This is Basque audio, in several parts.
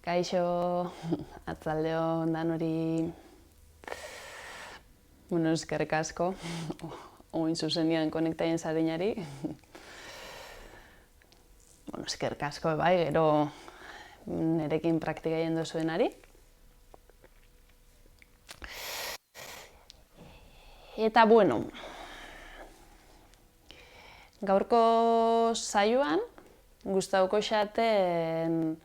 Kaixo, atzaldeon danori, eskerrik asko, oin zuzenian konektaien zarinari. Eskerrik asko, bai, gero nerekin praktika egin duzuenari. Eta bueno, gaurko saioan gustatuko xaten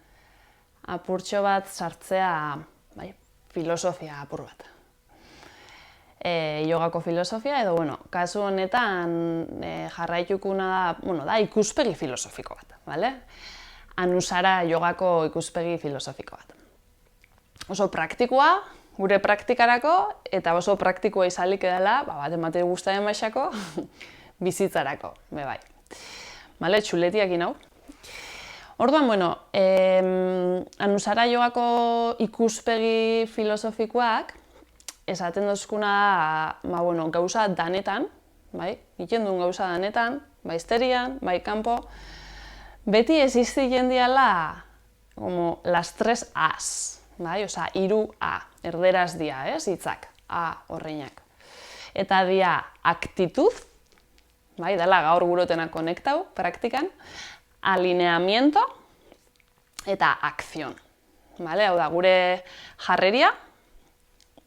apurtxo bat sartzea, filosofia apur bat. Jogako filosofia edo, kasu honetan jarraitukuna da ikuspegi filosofiko bat, bale? Anusara jogako ikuspegi filosofiko bat. Oso praktikoa, gure praktikarako, eta oso praktikoa izalik edala, bat emate guztaren baixako, bizitzarako, bai. Bale, txuletiak inau. Orduan, anusara jogako ikuspegi filosofikoak esaten dozkuna da, gauza danetan, egiten duen gauza danetan, histerian, kanpo, beti existien diala las tres A's, hiru A, erderaz dia, hitzak, A horreinak. Eta dia aktitud, dela gaur gurotena konektau, praktikan, alineamiento eta akzion. Hau da, gure jarreria,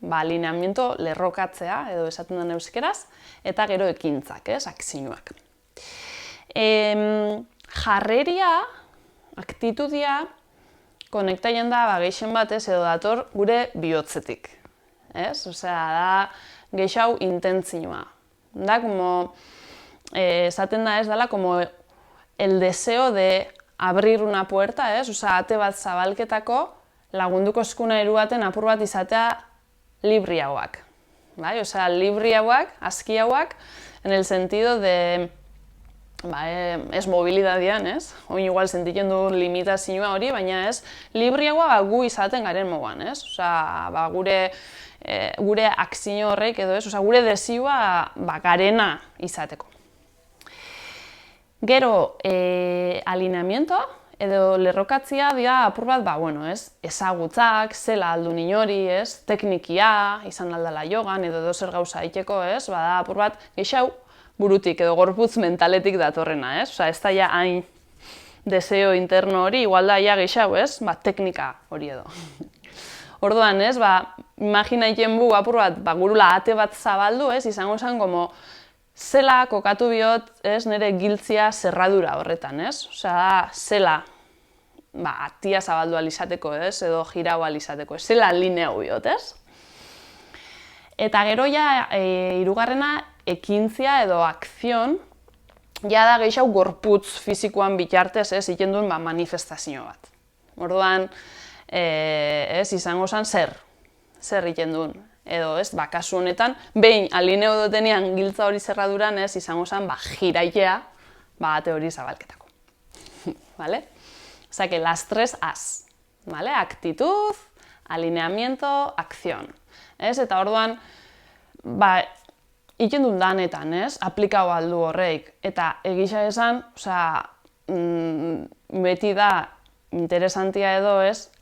alineamiento lerrokatzea, edo esaten den euskeraz, eta gero ekintzak, akzioak. Jarreria, aktitudia, konektaien da gehien batez edo dator gure bihotzetik. Osea, da gehiago intentzioa. Da, esaten da ez dela, el deseo de abrir una puerta, osea, ate bat zabalketako lagunduko eskuna baten apur bat izatea libriagoak. Osea, libriagoak, askiagoak, en el sentido de, ez mobilidadian, oin igual sentitzen du limitazioa hori, baina ez, libriagoa gu izaten garen moguan, osea, gure akzio horrek edo osea, gure desioa garena izateko. Gero, alineamiento edo lerrokatzia dira apur bat, ezagutzak, zela aldu inori, teknikia, izan aldala jogan edo dozer gauza iteko, bada apur bat gehiago burutik edo gorputz mentaletik datorrena, osea, ez da ja hain deseo interno hori, igual da ja gehiago, teknika hori edo. Orduan, imaginaiten bu apur bat, gurula ate bat zabaldu, izango zen, zela kokatu bihot, nire giltzia zerradura horretan, osea, zela atia zabaldu alizateko, edo jirau alizateko, zela lineau bihot, Eta gero ja, hirugarrena, ekintzia edo akzion, ja da gehiago gorputz fizikoan bitartez, egiten duen manifestazio bat. Orduan, izango zen zer egiten duen. Edo, kasu honetan, behin alineo dutenean giltza hori zerraduran, izango zen, jiraitea, ate hori zabalketako. Osea, que las tres A's. Actitud, alineamiento, acción. Eta orduan, egiten duen danetan, aplikau aldu horreik. Eta egisa esan, beti da, interesantia edo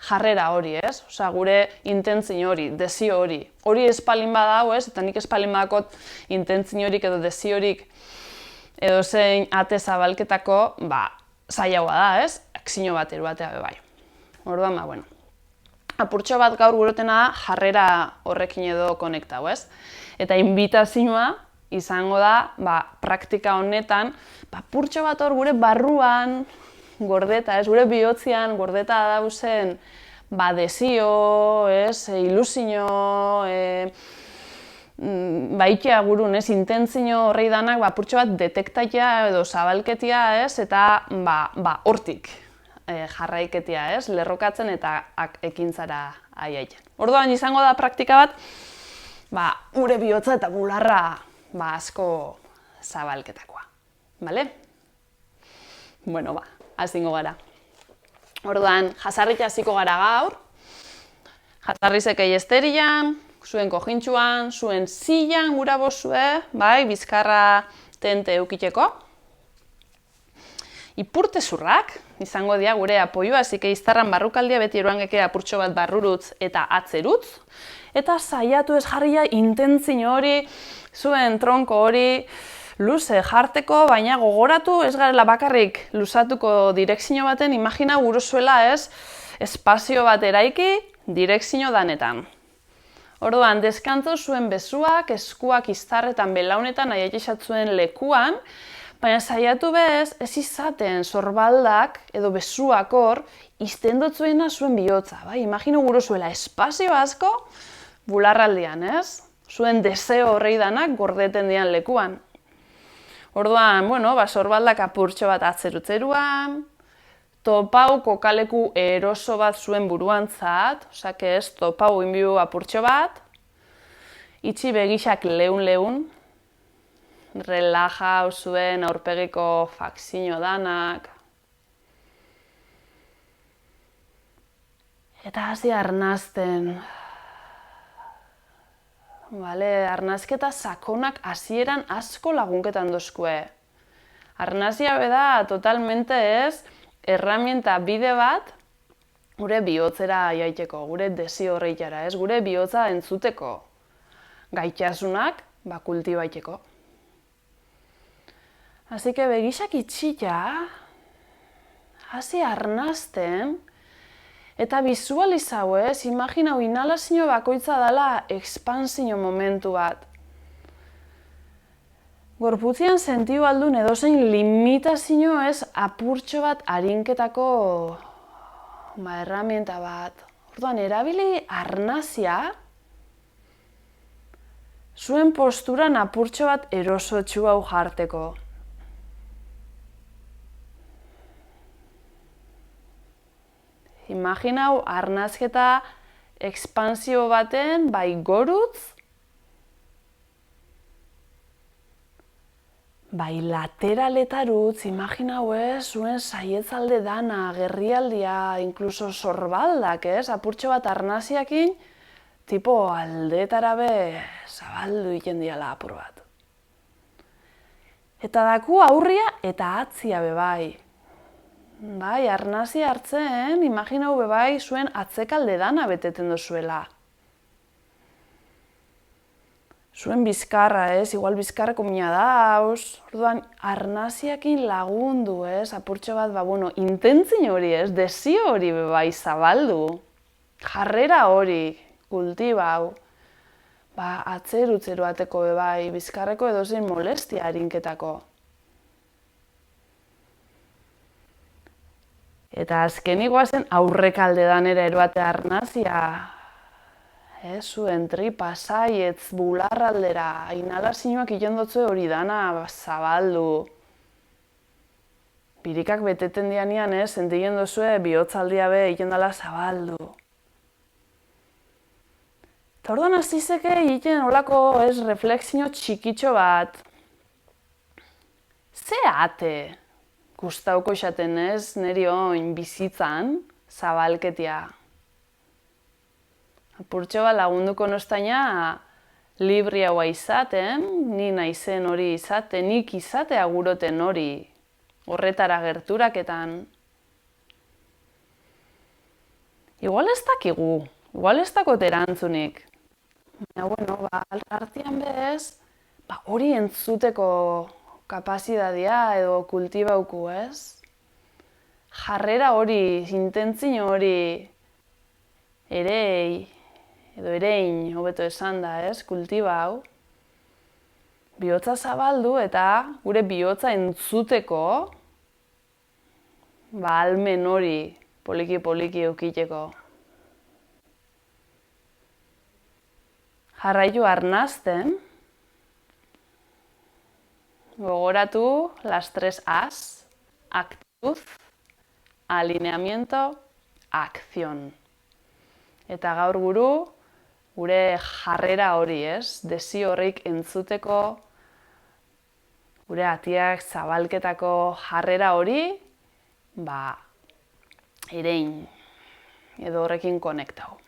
jarrera hori, osea, gure intentzio hori, desio hori. Hori espalin badau, eta nik espalin badakot intentziorik edo desiorik edo zein ate zabalketako, zailagoa da, akzio bat eruatea bai. Orduan, apurtxo bat gaur gurotena da jarrera horrekin edo konektau, Eta inbitazioa izango da, praktika honetan, apurtxo bat hor gure barruan, gordeta, gure bihotzean gordeta dauzen desio, ilusio, baitea gurun, intentzio horrei danak apurtxo bat detektatia edo zabalketia, eta hortik jarraiketia, lerrokatzen eta ekintzara aiaiten. Orduan izango da praktika bat, gure bihotza eta bularra asko zabalketakoa. Bale? Hazingo gara. Orduan, jasarriak hasiko gara gaur, jasarrizekei esterian, zuen kojintxuan, zuen zilan gura bozue, bizkarra tente eukiteko. Ipurtezurrak, izango dira gure apoioa, zike iztarran barrukaldia beti eroangeke apurtxo bat barrurutz eta atzerutz. Eta saiatu ez jarria intentzio hori, zuen tronko hori, luze jarteko, baina gogoratu ez garela bakarrik luzatuko direkzio baten, imagina guruzuela ez, espazio bat eraiki direkzio danetan. Orduan, deskantzo zuen bezuak, eskuak iztarretan belaunetan aietizatzuen lekuan, baina saiatu bez, ez izaten sorbaldak edo bezuak hor, iztendotzuena zuen bihotza. Bai? Imagino guruzuela espazio asko bularraldian, ez? Zuen deseo horrei danak gordeten dian lekuan. Orduan, bueno, sorbaldak apurtxo bat atzerutzeruan, topau kokaleku eroso bat zuen buruantzat, osake ez, topau inbiu apurtxo bat, itxi begixak leun-leun, relaja zuen aurpegiko fakzino danak, eta hasi arnazten. Arnazketa sakonak hasieran asko lagunketan dozkue. Arnazia beda totalmente ez, herramienta bide bat, gure bihotzera jaiteko, gure desio horreitara, ez, gure bihotza entzuteko, gaitasunak kultibaiteko. Así que begixak itxita, hasi arnazten, eta bizualizau ez, imaginau inhalazio bakoitza dela ekspansio momentu bat. Gorputzian sentiu aldun edozein limitazio ez apurtxo bat harinketako herramienta bat. Orduan, erabili arnazia, zuen posturan apurtxo bat erosotxu hau jarteko. Imaginau arnazketa ekspansio baten bai gorutz, bai lateraletarutz, imaginau ez, zuen saietzalde dana, gerrialdia, inkluso sorbaldak ez, apurtxo bat arnaziakin, tipo aldetara be zabaldu iken diala apur bat. Eta daku aurria eta atzia be bai. Bai, arnazia hartzen, imaginau be bai zuen atzekalde dana beteten dozuela. Zuen bizkarra ez, igual bizkarreko mina dauz, orduan arnaziakin lagundu ez, apurtxo bat, intentzin hori ez, desio hori be bai zabaldu, jarrera hori, kultibau, atzerutzeru ateko be bai, bizkarreko edozein molestia harinketako. Eta azkenik guazen aurrekalde danera eroate arnazia. Zuen tripa, saietz, bularraldera, inhalazioak ikendotzue hori dana zabaldu. Birikak beteten dianean, sentigen dozue bihotzaldia be ikendala zabaldu. Eta orduan azizeke egiten olako reflexio txikitxo bat. Ze ate? Gustauko esaten ez, neri oin bizitzan, zabalketia. Apurtxo bat lagunduko nostaina libri haua izaten, ni naizen hori izaten, nik izatea guroten hori, horretara gerturaketan. Igual ez dakigu, igual ez dakot erantzunik. Artean bez, hori entzuteko kapazidadia edo kultibauku, ez? Jarrera hori, intentzio hori, erein, hobeto esan da, ez? Kultibau. Bihotza zabaldu eta gure bihotza entzuteko, ahalmen hori poliki-poliki eukiteko. Jarraitu arnazten, gogoratu las 3 A's, actitud, alineamiento, acción. Eta gaur gure jarrera hori, ez? Desio horreik entzuteko, gure atiak zabalketako jarrera hori, erein, edo horrekin konektau.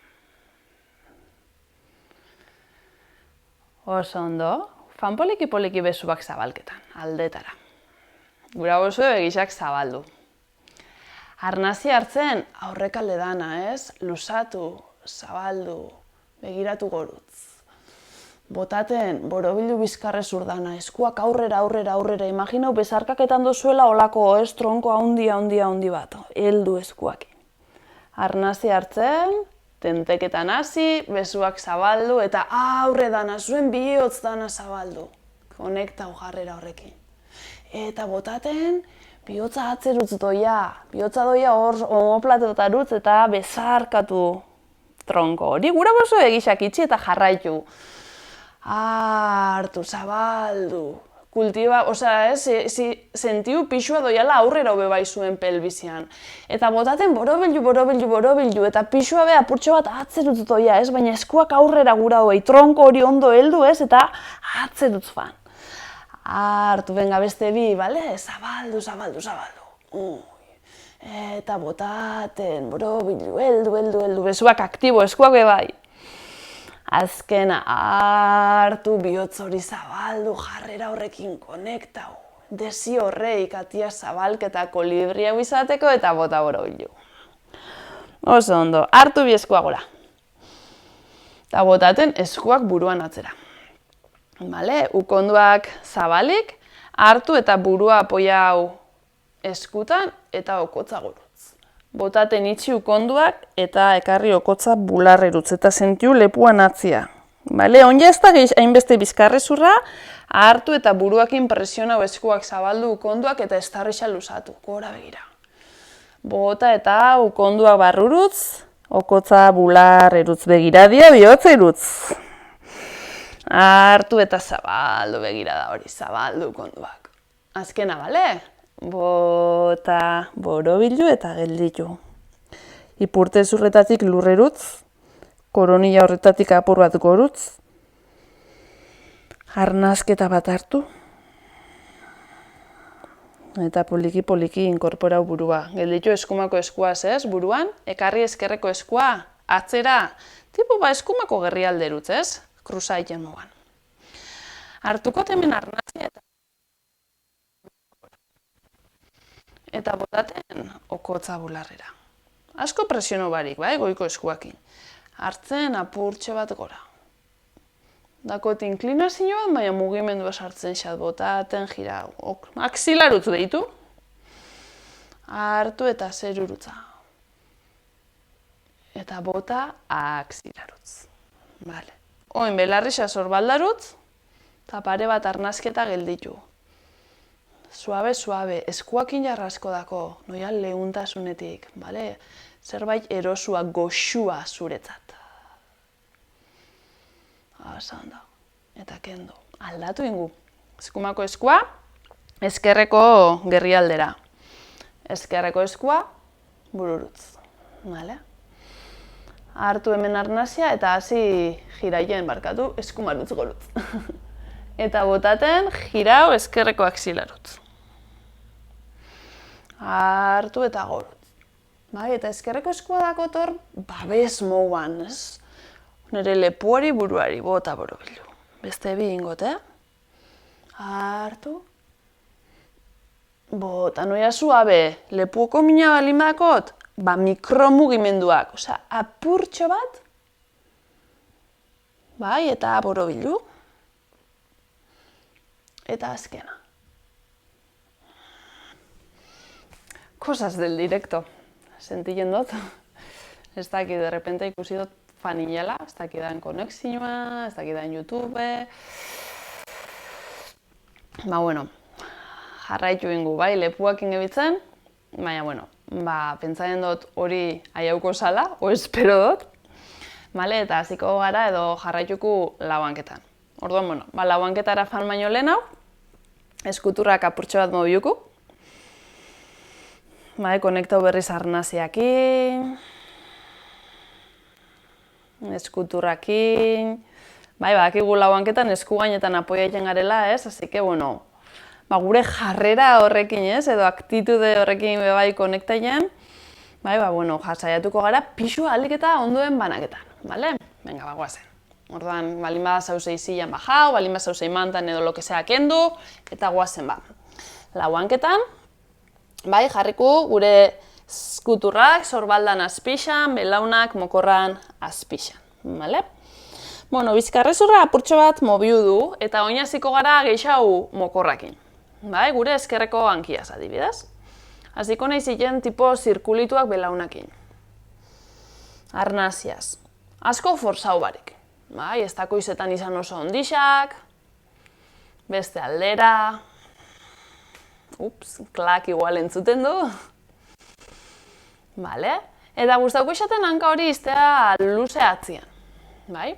Oso ondo. Fan poliki-poliki bezuak zabalketan, aldetara. Gura bozue begixak zabaldu. Arnazia hartzen aurrekalde dana, ez? Lusatu, zabaldu, begiratu gorutz. Botaten, borobildu bizkarrez urdana, eskuak aurrera, imaginau bezarkaketan dozuela olako, ez, tronko handi bat, heldu eskuakin. Arnazia hartzen, tenteketan hasi, besuak zabaldu, eta aurre dana, zuen bihotz dana zabaldu. Konektau jarrera horrekin. Eta botaten, bihotza atzerutz doia, bihotza doia hor omoplatetarutz eta bezarkatu tronko hori. Gura bozu egixak itxi eta jarraitu. Hartu, zabaldu, kultiba, osea, sentiu pixua doiala aurrera hobe bai zuen pelbizian. Eta botaten borobildu, eta pixua be apurtxo bat atzerutz doia, ez? Baina eskuak aurrera gura hoi, tronko hori ondo heldu, ez? Eta atzerutz fan. Hartu, benga beste bi, bale? Zabaldu. Eta botaten, borobildu, heldu, besuak aktibo, eskuak be bai. Azkena, hartu, bihotz hori zabaldu, jarrera horrekin konektau. Desi horreik atia zabalketa kolibri hau izateko eta bota borobildu. Oso ondo, hartu bi eskuak gora. Eta botaten eskuak buruan atzera. Bale, ukonduak zabalik, hartu eta burua apoiau eskutan eta okotza gorutz. Botaten itxi ukonduak eta ekarri okotza bularrerutz eta sentiu lepuan atzia. Bale, onja ez da hainbeste bizkarrezurra, hartu eta buruakin presionau eskuak zabaldu ukonduak eta estarrixa lusatu, gora begira. Bota eta ukonduak barrurutz, okotza bularrerutz begiradia bihotzerutz. Hartu eta zabaldu begirada hori, zabaldu ukonduak. Azkena, bale? Bota, borobildu eta gelditu. Ipurte zurretatik lurrerutz, koronila horretatik apur bat gorutz, arnazketa bat hartu, eta poliki inkorporau burua. Gelditu eskumako eskuaz, ez, buruan, ekarri eskerreko eskua, atzera, tipo eskumako gerrialderutz, ez, kruzaiten mogan. Hartuko temen arnazia eta botaten okotza bularrera. Asko presiono barik, bai, goiko eskuakin. Hartzen apurtxo bat gora. Dakot inklinazioan, baina mugimendua sartzen xat botaten jira. Axilarutz deitu. Hartu eta zerurutza. Eta bota axilarutz. Vale. Oin belarrixa sorbaldarutz, eta pare bat arnazketa gelditu. Suabe, eskuakin jarrasko dako, noian lehuntasunetik, bale? Zerbait erosua, goxua zuretzat. Asan da. Eta kendo. Aldatu ingu. Eskumako eskua, eskerreko gerrialdera. Eskerreko eskua, bururutz. Bale? Hartu hemen arnazia eta hasi jiraien barkatu, eskumarutz gorutz. Eta botaten, jirau eskerreko axilarutz. Hartu eta gorutz. Bai, eta eskerreko eskua dakotor, babes mouan, ez? Nire lepuari buruari, bota borobildu. Beste bi ingot, Hartu. Bota, noia suabe, lepuoko mina balin badakot, mikromugimenduak, osea, apurtxo bat. Bai, eta borobildu. Eta azkena. Cosas del directo. Sentitzen dut. Ez daki, de repente ikusi dut fanillela, ez daki da en konexioa, ez daki da en YouTube. Ba, bueno, jarraitu ingu, bai, lepuakin gebitzen, baina, bueno, pentsatzen dut hori aiauko sala, o espero dut. Bale, eta hasiko gara edo jarraituko lauanketan. Orduan, bueno, lauanketara fan baino lehen hau, eskuturrak apurtxo bat mobiuku. Konektau berriz arnaziakin, eskuturrakin. Bakigu lauanketan esku gainetan apoiaiten garela, ez? Así que, bueno, gure jarrera horrekin, ez? Edo aktitude horrekin bai konektaien. Bueno, saiatuko gara pixua ahalik eta ondoen banaketan, bale? Venga, guazen. Orduan, balin bada zauzei zilan bajau, balin bada zauzei mantan edo lo que sea kendu, eta guazen ba. lau hanketan, bai, jarriko gure eskuturrak sorbaldan azpixan, belaunak mokorran azpixan, bale? Bueno, bizkarrezurra apurtxo bat mobiu du, eta oinaziko gara gehiago mokorrakin, bai, gure eskerreko hankiaz adibidez. Hasiko nahi ziren tipo zirkulituak belaunakin. Arnaziaz. Asko forzau barik. Bai, ez dako izetan izan oso ondixak, beste aldera, klak igual entzuten du. Vale? Eta gustauko izaten hanka hori iztea luze atzian. Bai?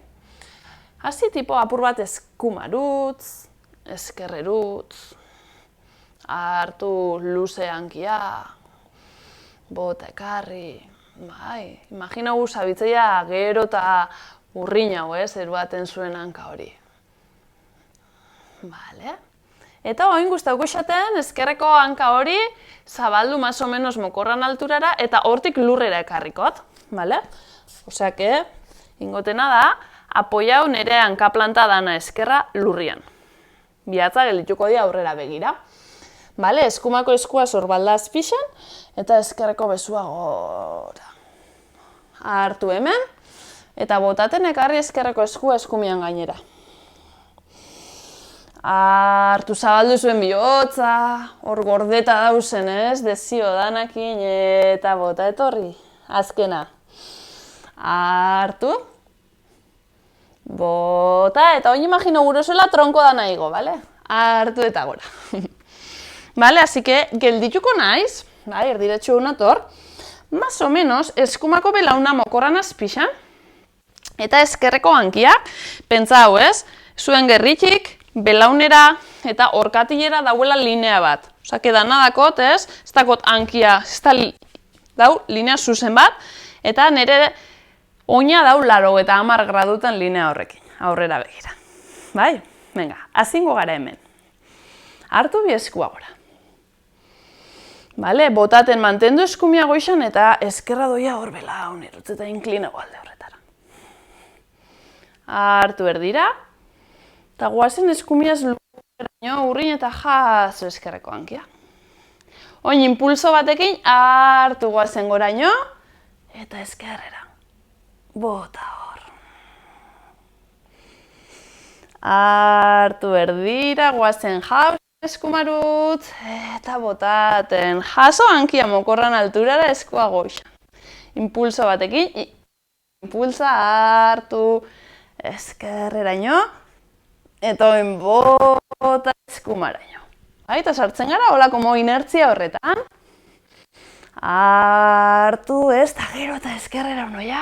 Hasi tipo apur bat eskumarutz, eskerrerutz, hartu luze hankia, bota ekarri, bai, imaginagu zabitzea gero eta urriñau, eruaten zuen hanka hori. Vale. Eta oin gustauko izaten eskerreko hanka hori zabaldu más o menos mokorran alturara eta hortik lurrera ekarrikot. Vale? Osea que, ingotena da, apoiau nire hanka planta dana eskerra lurrian. Bihatza gelituko dira aurrera begira. Vale? Eskumako eskua sorbalda azpixan eta eskerreko bezua gora. Hartu hemen eta botaten ekarri eskerreko eskua eskumian gainera. Hartu zabaldu zuen bihotza, hor gordeta dauzen, dezio danakin eta bota etorri. Azkena. Hartu. Bota, eta oin imagino gurozuela tronko dana igo, bale? Hartu eta gora. Bale, así que geldituko naiz, bai, erdiretxu unator, más o menos eskumako belauna mokorran azpixan, eta eskerreko hankiak, pentsa hau zuen gerritik, belaunera eta orkatilera dauela linea bat. Osa, que danadakot, ez dakot hankia, ez da dau linea zuzen bat, eta nire oina dau 80 gradutan linea horrekin, aurrera begira. Bai? Venga, hazingo gara hemen. Hartu bi eskua gora. Vale, botaten mantendu eskumia goixan eta eskerra doia hor belaun, erutzeta inklinago alde horretara. Hartu erdira. Eta guazen eskumiaz lurreraino urrin eta jaso eskerreko hankia. Oin impulso batekin hartu guazen goraino eta eskerrera. Bota hor. Hartu erdira, guazen jaso eskumarutz eta botaten. Jaso hankia mokorran alturara eskua goixan. Impulso batekin, impulsa hartu eskerreraino. Eta oin bota eskumaraino. Eta sartzen gara, hola como inertzia horretan. Hartu eta gero eta eskerrera unoia.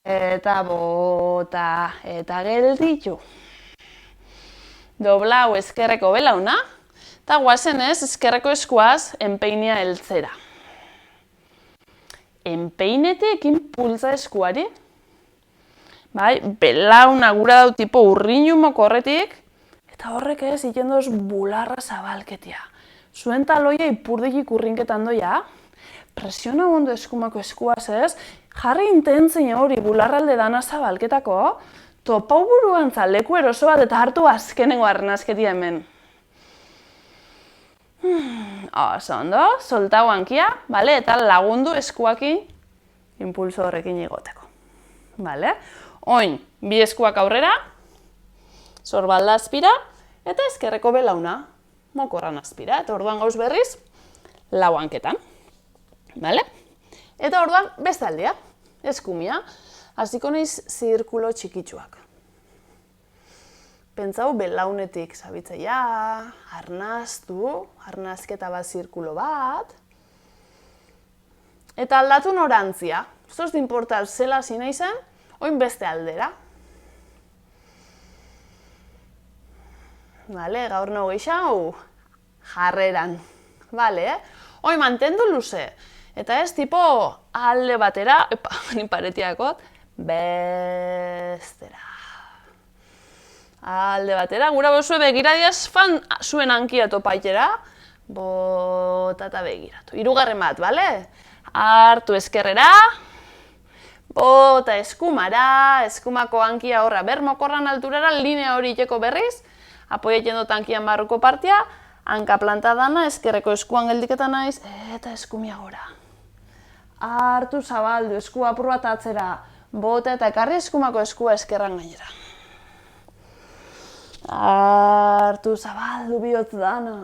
Eta bota, eta gelditu. Doblau eskerreko belauna. Eta guazen eskerreko eskuaz enpeinia heltzera. Enpeinetik impulsa eskuari. Bai, belauna gura dau tipo urriñu mokorretik, eta horrek ikendoz bularra zabalketia. Zuen taloia ipurdikik urrinketan doia, presiona ondo eskumako eskuaz jarri intentzen hori bularralde dana zabalketako, topau buruan leku eroso bat eta hartu azkenengo arnazketia hemen. Oso ondo, soltau hankia, bale, eta lagundu eskuakin impulso horrekin igoteko. Bale? Oin, bi eskuak aurrera, sorbalda azpira, eta eskerreko belauna, mokorran azpira. Eta orduan gauz berriz, lau hanketan. Bale? Eta orduan beste aldea, eskumia, hasiko naiz zirkulo txikitsuak. Pentsau belaunetik zabitzaia, arnaztu, arnazketa bat zirkulo bat, eta aldatu norantzia. Zoz dinportal zela zina izan, oin beste aldera. Vale, gaur nago geixau, jarreran. Vale, oin mantendu luze. Eta tipo alde batera, ni paretiakot, bestera. Alde batera, gura bozue begiradiaz fan zuen hankia topaitera, botata begiratu. Hirugarren bat, vale? Hartu eskerrera, bota eskumara, eskumako hankia horra bermokorran alturara, linea hori iteko berriz, apoiatzen dut hankian barruko partia, Hanka planta dana, ezkerreko eskuan geldiketa naiz, eta eskumia gora. Hartu zabaldu, eskua apur bat atzera, bota eta ekarri eskumako eskua eskerran gainera. Hartu zabaldu bihotz dana.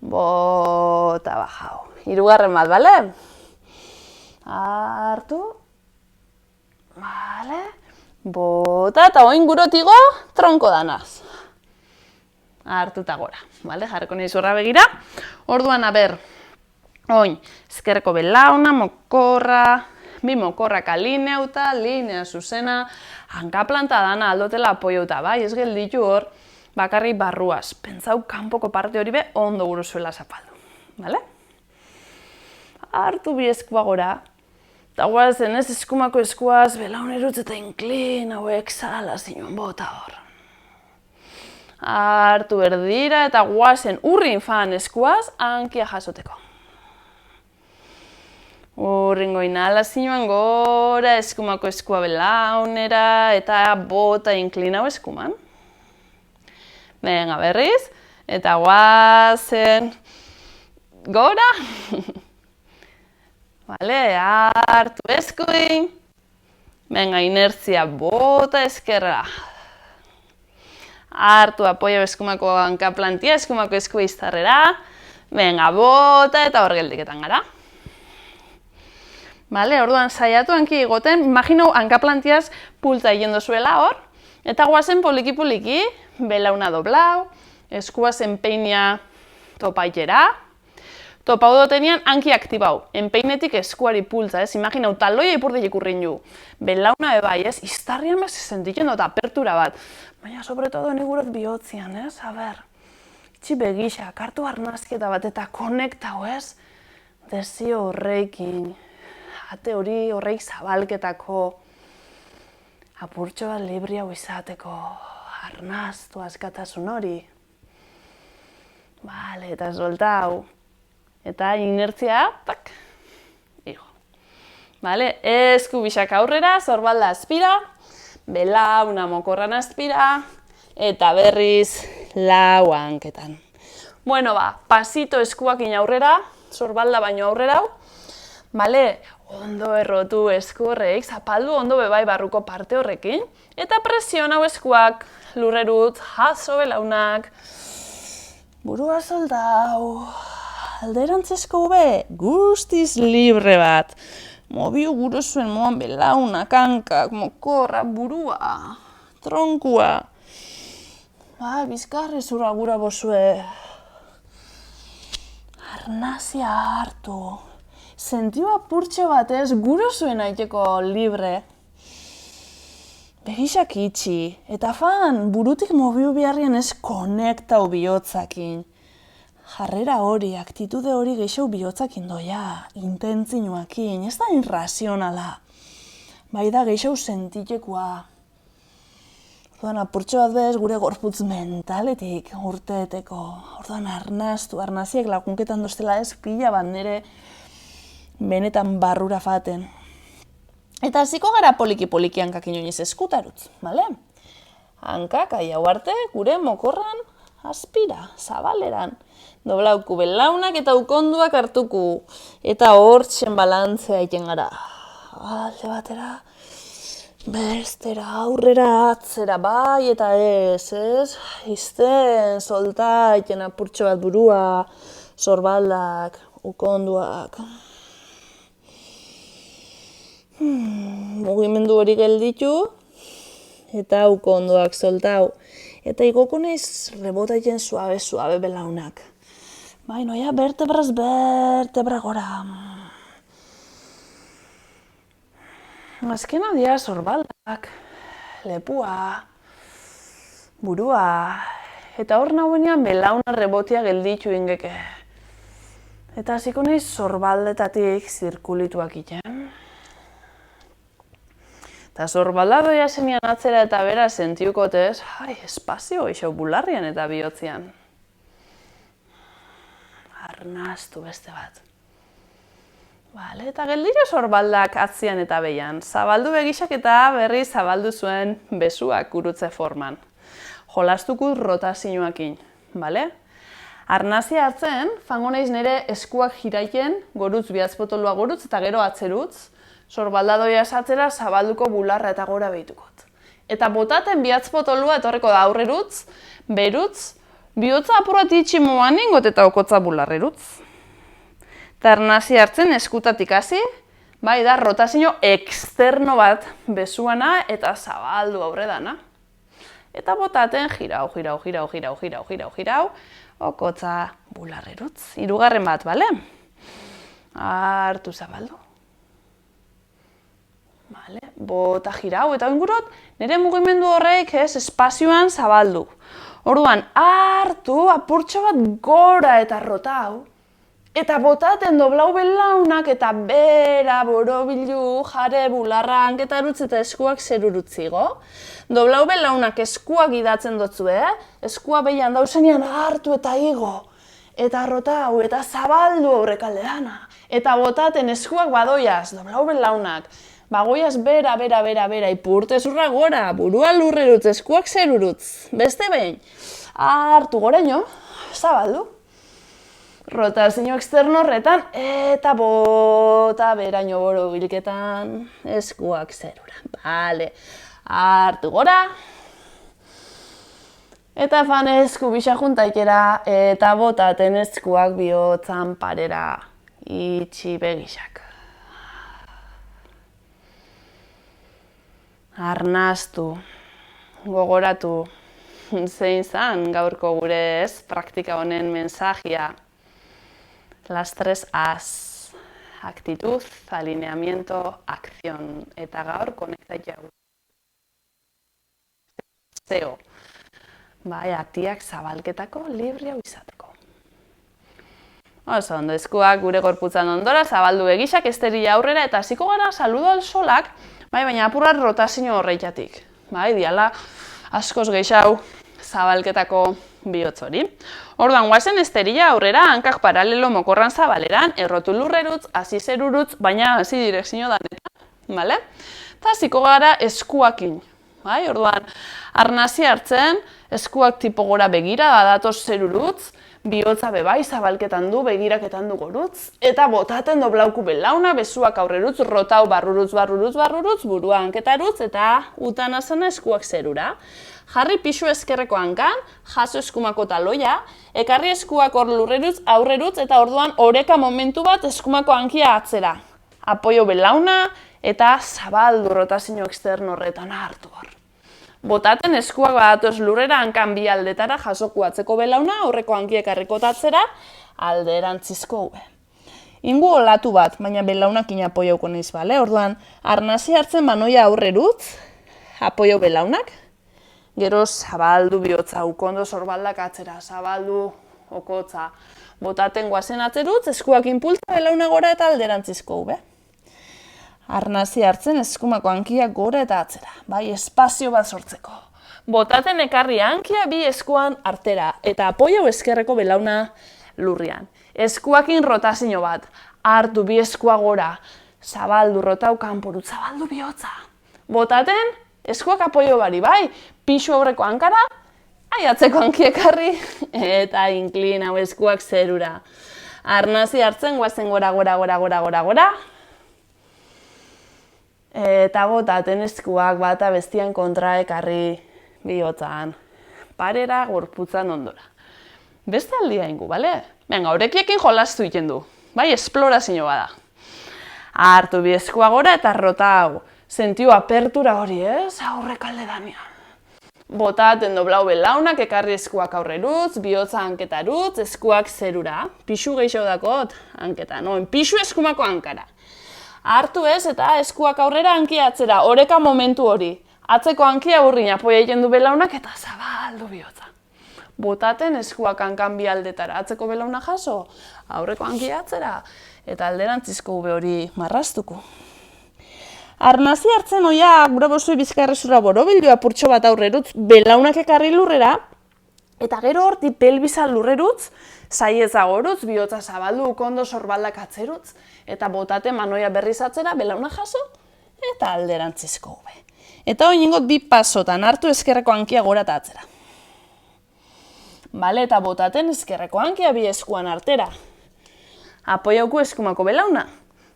Bota bajau. Hirugarren bat, bale? Hartu. Bale. Bota eta oin gurotigo tronko danaz. Hartu eta gora, bale? Jarriko nahi zurra begira. Orduan, aber, oin, ezkerreko belauna, mokorra, bi mokorrak alineuta, linea zuzena, hanka planta dana aldotela apoiuta, bai, ez gelditu hor, bakarrik barruaz. Pentsau kanpoko parte hori be ondo guruzuela zapaldu, bale? Hartu bi eskua gora, eta guazen ez eskumako eskuaz, belaunerutz eta inklin, hauek zala zinuan bota hor. Hartu erdira eta guazen urrin fan eskuaz, hankia jasoteko. Urringo inhala zinuan gora, eskumako eskua belaunera, eta bota inklinau eskuman. Venga, berriz, eta guazen gora. Vale, hartu eskuin. Venga, inertzia bota eskerra. Hartu apoio eskumako hanka plantia, eskumako eskua iztarrera. Venga, bota eta hor geldiketan gara. Vale, orduan saiatu hanki egoten, imaginau hanka plantiaz pulta egin dozuela hor. Eta guazen poliki-poliki, belauna doblau, eskua zenpeinia topaitera. Topau dotenian hanki aktibau, enpeinetik eskuari pultza, ez? Imaginau, taloia ipurdik urrin ju. Belauna ebai, ez? Iztarrian bez sentitzen dut apertura bat. Baina, sobre todo, nigurot bihotzian, ez? A ber, itxi begixak, hartu arnazketa bat eta konektau, ez? Desio horreikin, ate hori horreik zabalketako, apurtxo bat libri hau izateko, arnaztu askatasun hori. Bale, eta soltau. Eta inertzia, tak, igo. Vale, esku bisak aurrera, zorbalda aspira, belauna mokorran aspira, eta berriz lau hanketan. Bueno, ba, pasito eskuak aurrera, zorbalda baino aurrera hau. Vale, ondo errotu esku horreik, zapaldu ondo bebai barruko parte horrekin. Eta presion hau eskuak, lurrerut, jaso belaunak, burua soldau. Alderantzesko ube, guztiz libre bat. Mobio guruzuen moan belauna, kankak, mokorra, burua, tronkua. Ba, bizkarri zura gura bozue. Arnazia hartu. Sentiu apurtxo batez guruzuen aiteko libre. Begixak itxi. Eta fan, burutik mobio biharrien ez konektau bihotzakin. Jarrera hori, aktitude hori geixau bihotzakin doia, intentzinuakin, ez da irrazionala. Bai da geixau sentitekoa. Orduan apurtxo bat bez gure gorputz mentaletik urteeteko. Orduan arnaziek lagunketan doztela ez pila bat nire benetan barrura faten. Eta hasiko gara poliki-poliki hankak inoiz eskutarutz, bale? Hankak aiau arte gure mokorran aspira, zabaleran. Doblauku belaunak eta ukonduak hartuku. Eta hortzen balantzea egiten gara. Alde batera, bestera, aurrera, atzera, bai eta ez? Izten, solta, egiten apurtxo bat burua, zorbaldak, ukonduak. Mugimendu hori gelditu, eta ukonduak soltau. Eta igoko nahiz rebota egiten suabe belaunak. Bai, noia bertebraz bertebra gora. Azkena dira zorbaldak, lepua, burua, eta hor nahuenean belauna rebotia gelditu ingeke. Eta hasiko nahiz zorbaldetatik zirkulituak egiten. Eta zorbalda doia zenian atzera eta bera sentiukotez, espazio eixo bularrian eta bihotzian. Arnaztu beste bat. Vale, eta geldiro zorbaldak atzian eta behian. Zabaldu begixak eta berri zabaldu zuen besuak gurutze forman. Jolastuko rotazioakin, bale? Arnazia hartzen, fango naiz nire eskuak jiraien, gorutz, bihotz potoloa gorutz, eta gero atzerutz, sorbaldadoia esatzera zabalduko bularra eta gora behituko. Eta botaten bihotz potolua etorreko da aurrerutz, berutz, bihotza apurrat itximoan ingot eta okotza bularrerutz. Eta arnazia hartzen eskutatik hasi, bai da rotazio eksterno bat besuana eta zabaldu aurredana. Eta botaten jirau, okotza bularrerutz. Hirugarren bat, bale? Hartu zabaldu. Bale, bota jirau, eta ingurot, nire mugimendu horrek espazioan zabaldu. Orduan, hartu apurtxo bat gora eta rotau. Eta botaten doblau belaunak eta bera, borobilu, jare, bularra, hanketarutz eta eskuak zerurutzigo. Doblau belaunak eskuak idatzen dutzu, eskua behian dauzenean hartu eta igo. Eta rotau, eta zabaldu aurrekaldeana. Eta botaten eskuak badoiaz, doblau belaunak. Bagoiaz bera, ipurtezurra gora, burua lurrerutz, eskuak zerurutz. Beste behin, hartu goraino, zabaldu. Rotazio eksterno horretan, eta bota beraino borobilketan, eskuak zerura. Bale, hartu gora. Eta fan esku bisa juntaikera, eta botaten eskuak bihotzan parera itxi begixak. Arnaztu, gogoratu, zein zan gaurko gure praktika honen mensajia. Las 3 A's. Actitud, alineamiento, acción. Eta gaur konektaiago. Zeo. Bai, atiak zabalketako libre hau izateko. Oso, ondo eskuak gure gorputzan ondora, zabaldu begixak, esterila aurrera, eta hasiko gara saludo al solak, bai, baina apurrat rotazio horreitatik. Bai, diala askoz gehiago zabalketako bihotz hori. Orduan, guazen esterila aurrera, hankak paralelo mokorran zabaleran, errotu lurrerutz, hasi zerurutz, baina hasi direkzio danetan, bale? Eta hasiko gara eskuakin, bai? Orduan, arnazia hartzen, eskuak tipo gora begira, badatoz zerurutz, bihotza bebai zabalketan du, begiraketan du gorutz, eta botaten doblauku belauna, besuak aurrerutz, rotau barrurutz, burua hanketarutz, eta utanazana eskuak zerura. Jarri pixu ezkerreko hankan, jaso eskumako taloia, ekarri eskuak hor lurrerutz, aurrerutz, eta orduan oreka momentu bat eskumako hankia atzera. Apoio belauna eta zabaldu rotazio eksterno horretan hartu hor. Botaten eskuak badatoz lurrera hankan bi aldetara jasoko atzeko belauna, aurreko hankiek harrikotatzera, alderantzizko ube. Ingu olatu bat, baina belaunakin apoiauko naiz, bale? Orduan, arnazia hartzen banoia aurrerutz, apoio belaunak, gero zabaldu bihotza, ukondo sorbaldak atzera, zabaldu okotza. Botaten guazen atzerutz, eskuak inpultza, belauna gora eta alderantzizko ube. Arnazia hartzen eskumako hankiak gora eta atzera, bai, espazio bat sortzeko. Botaten ekarri hankia bi eskuan artera, eta apoio eskerreko belauna lurrian. Eskuakin rotazio bat, hartu bi eskua gora, zabaldu rotau kanporut, zabaldu bihotza. Botaten, eskuak apoio bari, bai, pixu aurreko hankara, atzeko hankiekarri, eta inklina eskuak zerura. Arnazia hartzen, guazen gora, eta botaten eskuak bata bestian kontra ekarri bihotzan. Parera, gorputzan ondora. Beste aldia ingu, bale? Venga, horrekiekin jolastu iten du. Bai, esplorazio bada. Hartu bi eskua gora eta rotau. Sentiu apertura hori, aurrekalde danean. Botaten doblau belaunak, ekarri eskuak aurrerutz, bihotza hanketarutz, eskuak zerura. Pixu gehiago dakot, hanketa, noen, pixu eskumako hankara. Hartu eta eskuak aurrera hankia atzera, oreka momentu hori. Atzeko hankia urrin apoia egin du belaunak eta zabaldu bihotza. Botaten eskuak hankan bi aldetara, atzeko belauna jaso, aurreko hankia atzera, eta alderantzizko ube hori marraztuko. Arnazia hartzen oia gure bozui bizkarrezura borobildu apurtxo bat aurrerutz, belaunak ekarri lurrera, eta gero horti pelbiza lurrerutz, saietza gorutz, bihotza zabaldu, ukondo sorbaldak atzerutz, eta botate manoia berriz atzera, belauna jaso, eta alderantzizko ube. Eta hori ningot bi pasotan hartu eskerreko hankia gora eta atzera. Bale, eta botaten ezkerreko hankia bi eskuan artera. Apoiauku eskumako belauna.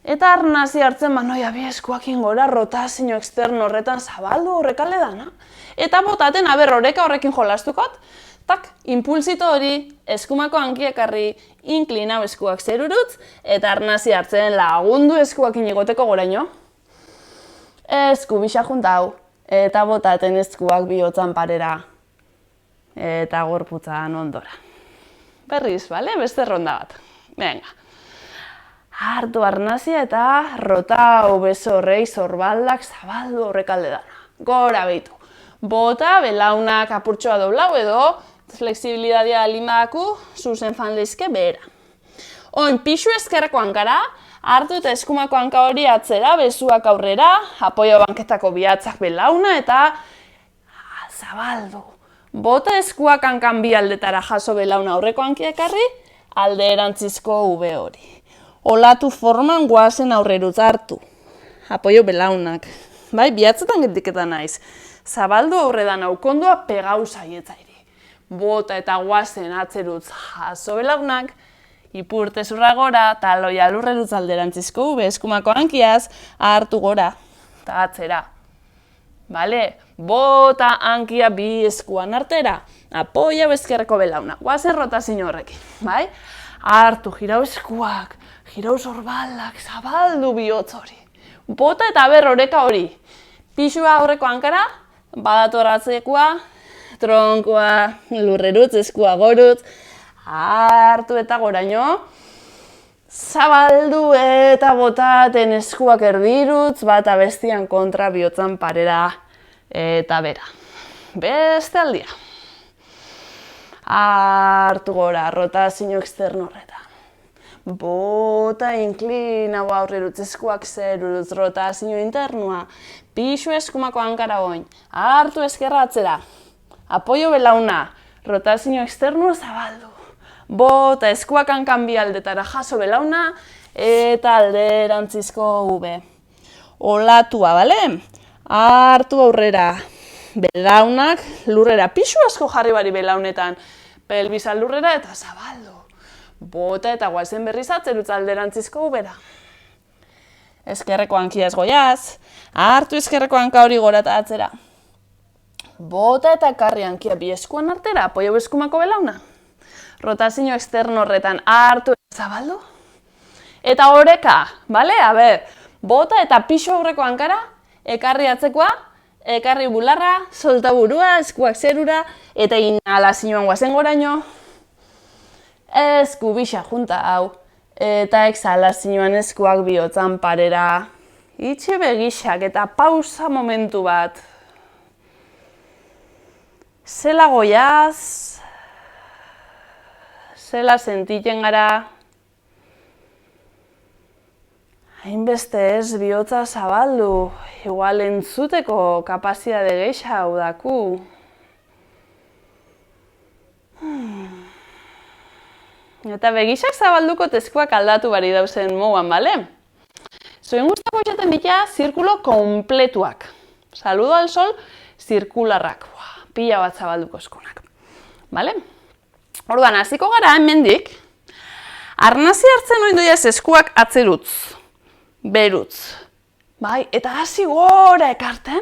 Eta arnasi hartzen manoia bi eskuakin gora rotazio externo horretan zabaldu horrekale dana. Eta botaten, oreka horrekin jolastukot, tak, impulsito hori, eskumako hankiekarri, inklinau eskuak zerurutz, eta arnasi hartzen lagundu eskuakin igoteko goraino. Esku bisa juntau, eta botaten eskuak bihotzan parera, eta gorputzan ondora. Berriz, bale? Beste ronda bat. Venga. Hartu arnazia eta rotau beso horrei zorbaldak zabaldu horrekalde dana. Gora behitu. Bota, belaunak apurtxoa doblau edo flexibilidadia limaku zuzen fan leizke behera. Oin, pixu ezkerreko hankara, hartu eta eskumako hanka hori atzera, bezuak aurrera, apoio banketako bihatzak belauna eta zabaldu. Bota eskuak hankan bi aldetara jaso belauna aurreko hankiekarri, alde erantzizko ube hori. Olatu forman guazen aurrerutz hartu. Apoio belaunak. Bai, bihatzetan geldiketan naiz. Zabaldu aurredan aukondoa pegau zaietzairi. Bota eta guazen atzerutz jaso belaunak, ipurte zurra gora, taloia lurrerutz alderantzizko ube eskumako hankiaz hartu gora, eta atzera. Bale, bota hankia bi eskuan artera, apoia ezkerreko belauna, guazen rotazio horrekin, bai? Hartu, jirau eskuak, jirau zorbaldak, zabaldu bihotz hori. Bota eta oreka hori. Pixua aurreko hankara, badatoratzekoa, tronkoa, lurrerutz, eskua gorutz, hartu eta goraino, zabaldu eta botaten eskuak erdirutz, bata bestian kontra bihotzan parera eta bera. Beste aldia. Hartu gora, rotazio externo horretan. Bota, inklina, aurrerutz, eskuak zerurutz, rotazio internua. Pixu eskumako hankara oin. Hartu eskerra atzera. Apoio belauna, rotazio externo zabaldu. Bota, eskuak hankan bi aldetara jaso belauna eta alderantzizko ube. Olatua, bale? Hartu aurrera. Belaunak lurrera, pixu asko jarri bari belaunetan. Pelbisa lurrera eta zabaldu. Bota eta guazen berriz atzerutz alderantzizko ubera. Ezkerreko hankia ez goiaz. Hartu ezkerreko hanka hori gora eta atzera. Bota eta ekarri hankia bi eskuan artera, apoio eskumako belauna. Rotazio externo horretan hartu eta zabaldu. Eta oreka, bale? Bota eta pixu aurreko hankara, ekarri atzekoa, ekarri bularra, solta burua, eskuak zerura, eta inhalazioan guazen goraino. Esku bisa junta hau, eta exhalazioan eskuak bihotzan parera. Itxe begixak eta pausa momentu bat. Zela goiaz, zela sentitzen gara. Hainbeste ez bihotza zabaldu, igual entzuteko kapazitate gehiago daku. Eta begixak zabalduko eskuak aldatu bari dauzen moguan, bale? Zuen guztako izaten ditea zirkulo kompletuak. Saludo al sol, zirkularrak. Pila bat zabalduko eskunak. Bale? Orduan, hasiko gara hemendik. Arnasi hartzen oindoiaz eskuak atzerutz. Berutz. Bai, eta hasi gora ekarten.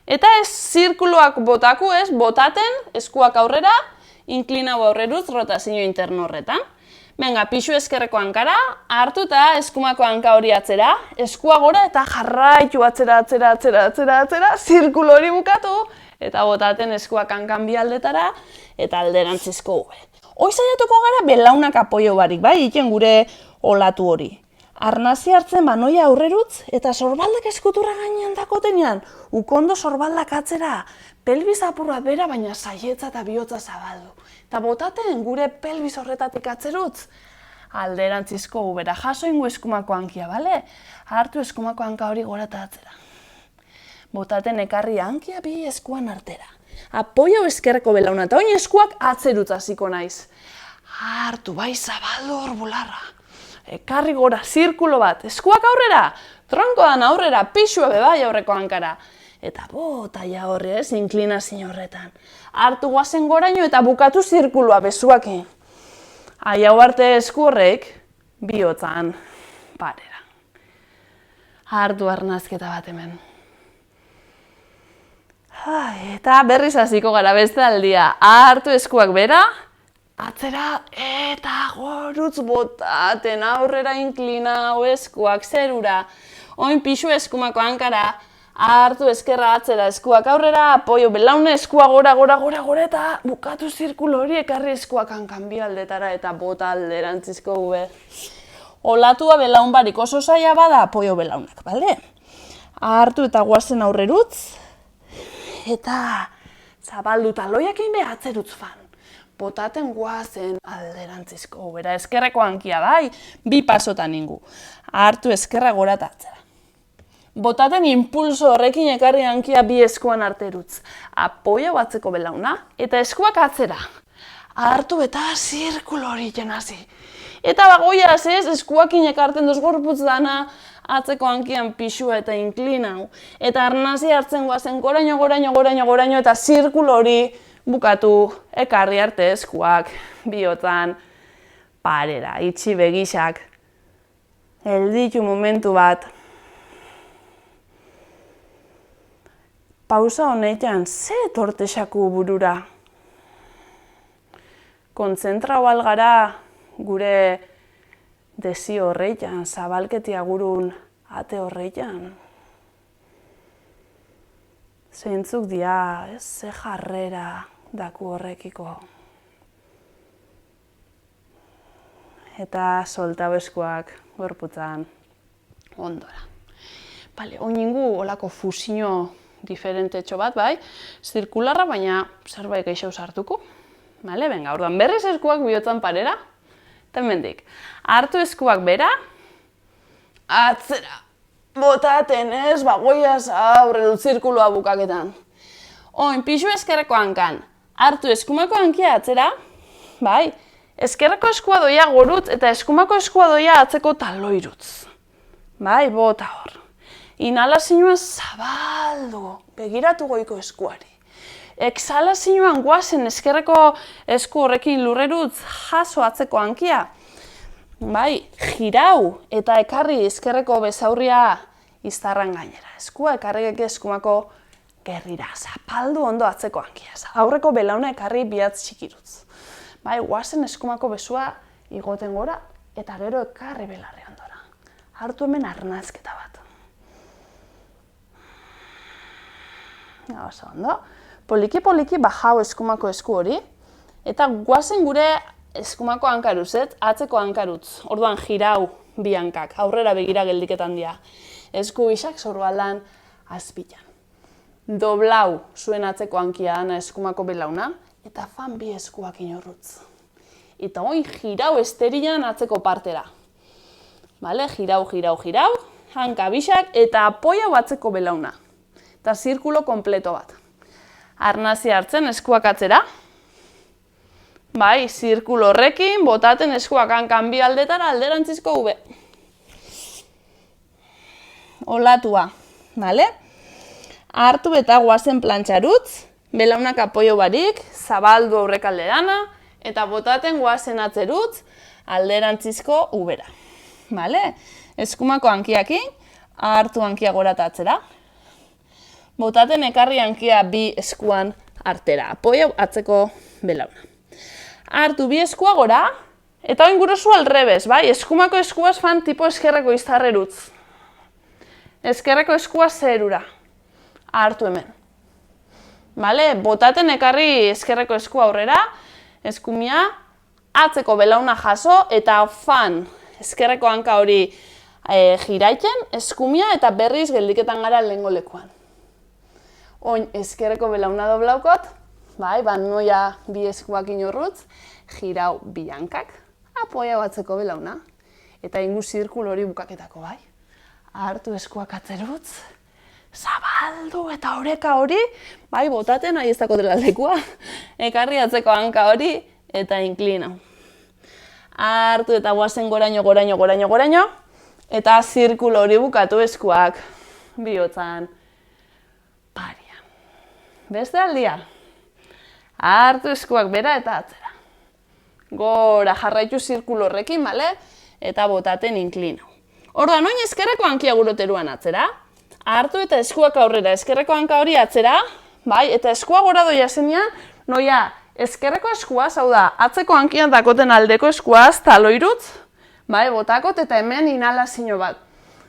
Eta ez zirkuloak botaku ez, botaten eskuak aurrera, inklinau aurrerutz rotazio interno horretan. Venga, pixu ezkerreko hankara, hartu eta eskumako hanka hori atzera, eskua gora eta jarraitu atzera, zirkulo hori bukatu, eta botaten eskuak hankan bi aldetara, eta alderantzizko ube. Hoi saiatuko gara belaunak apoio barik, bai, iten gure olatu hori. Arnasi hartzen banoia aurrerutz, eta sorbaldak eskuturra gainean dakotenean, ukondo sorbaldak atzera, pelbis apurra bera, baina saietza eta bihotza zabaldu. Eta botaten gure pelbis horretatik atzerutz, alderantzizko ubera jaso ingo eskumako hankia, bale? Hartu eskumako hanka hori gora eta atzera. Botaten ekarri hankia bi eskuan artera. Apoio ezkerreko belauna, eta oin eskuak atzerutz hasiko naiz. Hartu, bai, zabaldu hor bularra. Ekarri gora, zirkulo bat, eskuak aurrera, tronkoan aurrera, pixua bebai aurreko hankara. Eta bota ja horri ez, inklinazio horretan. Hartu guazen goraino eta bukatu zirkulua bezuakin. Hau arte esku horrek, bihotzan parera. Hartu arnazketa bat hemen. Eta berriz hasiko gara beste aldia. Hartu eskuak bera, atzera eta gorutz botaten aurrera inklinau eskuak zerura. Oin pixu eskumako hankara, hartu eskerra atzera eskuak aurrera, apoio belaune eskua gora eta bukatu zirkulo hori ekarri eskuak hankan bi aldetara eta bota alderantzizko gube. Olatua belaun barik oso zaila bada apoio belaunak, bale? Hartu eta guazen aurrerutz, eta zabaldu taloiak egin behatzerutz fan. Botaten guazen alderantzizko gubera, eskerreko hankia bai, bi pasotan ingu. Hartu eskerra gora eta atzera. Botaten impulso horrekin ekarri hankia bi eskuan arterutz. Apoia batzeko belauna eta eskuak atzera. Hartu eta zirkulo hori jenazi. Eta bagoiaz ez, eskuakin ekarten duz gorputz dana, atzeko hankian pixua eta inklinau. Eta arnazi hartzen guazen goraino eta zirkulo hori bukatu ekarri arte eskuak bihotzan parera. Itxi begixak. Elditu momentu bat. Pausa honetan, ze tortexaku burura? Kontzentrau algara gure desio horreian, zabalketia gurun ate horreian. Zeintzuk dia, ze jarrera daku horrekiko. Eta soltau eskuak gorputzan ondora. Bale, oinengu olako fusio diferentetxo bat, bai, zirkularra, baina zerbait gehiago sartuko. Bale, benga, orduan berriz eskuak bihotzan parera, eta hemendik. Hartu eskuak bera, atzera, botaten ez, bagoiaz aurre dut zirkulua bukaketan. Oin, pixu eskerreko hankan, hartu eskumako hankia atzera, bai, eskerreko eskua doia gorutz eta eskumako eskua doia atzeko taloirutz. Bai, bota hor. Inhalazioa zabaldu, begiratu goiko eskuari. Exhalazioan guazen eskerreko esku horrekin lurrerutz jaso atzeko hankia. Bai, jirau eta ekarri eskerreko bezaurria iztarran gainera. Eskua ekarri eskumako gerrira, zapaldu ondo atzeko hankia. Aurreko belauna ekarri bihatz txikirutz. Bai, guazen eskumako bezua igoten gora eta gero ekarri belarri ondora. Hartu hemen arnazketa bat. Oso ondo. Poliki bajau eskumako esku hori, eta guazen gure eskumako hankaruzet, atzeko hankarutz. Orduan jirau bi hankak, aurrera begira geldiketan dira. Esku isak zorbaldan azpitan. Doblau zuen atzeko hankia ana eskumako belauna, eta fan bi eskuak inorrutz. Eta oin jirau esterian atzeko partera. Bale, jirau, hanka bisak eta apoia batzeko belauna. Eta zirkulo kompleto bat. Arnazi hartzen eskuak atzera. Bai, zirkulo horrekin, botaten eskuak hankan bi aldetara alderantzizko ube. Olatua, bale? Hartu eta guazen plantxarutz, belaunak apoio barik, zabaldu aurrekalderana, eta botaten guazen atzerutz, alderantzizko ubera. Bale? Eskumako hankiakin, hartu hankia gora eta atzera. Botaten ekarri hankia bi eskuan artera, apoio atzeko belauna. Hartu bi eskua gora, eta oin gurozu alrebez, bai? Eskumako eskuaz fan tipo eskerreko iztarrerutz. Eskerreko eskua zerura. Hartu hemen. Bale? Botaten ekarri eskerreko eskua aurrera, eskumia, atzeko belauna jaso, eta fan eskerreko hanka hori jiraitzen, eskumia eta berriz geldiketan gara lehengo lekuan. Oin eskerreko belauna doblaukot, bai, noia bi eskuak inorrutz, jirau bi hankak, apoia batzeko belauna, eta ingu zirkulo hori bukaketako, bai. Hartu eskuak atzerutz, zabaldu eta oreka hori, bai, botaten, ahi ez dako dela lekua, ekarri atzeko hanka hori, eta inklinau. Hartu eta guazen goraino, eta zirkulo hori bukatu eskuak bihotzan parian. Beste aldia, Hartu eskuak bera eta atzera. Gora, jarraitu zirkulo horrekin, bale? Eta botaten inklinau. Orduan, oin ezkerreko hankia guroteruan atzera. Hartu eta eskuak aurrera, ezkerreko hanka hori atzera. Bai, eta eskua gora doia zenean, noia, ezkerreko eskuaz, hau da, atzeko hankian dakoten aldeko eskuaz, taloirutz, bai, botakot eta hemen inhalazio bat.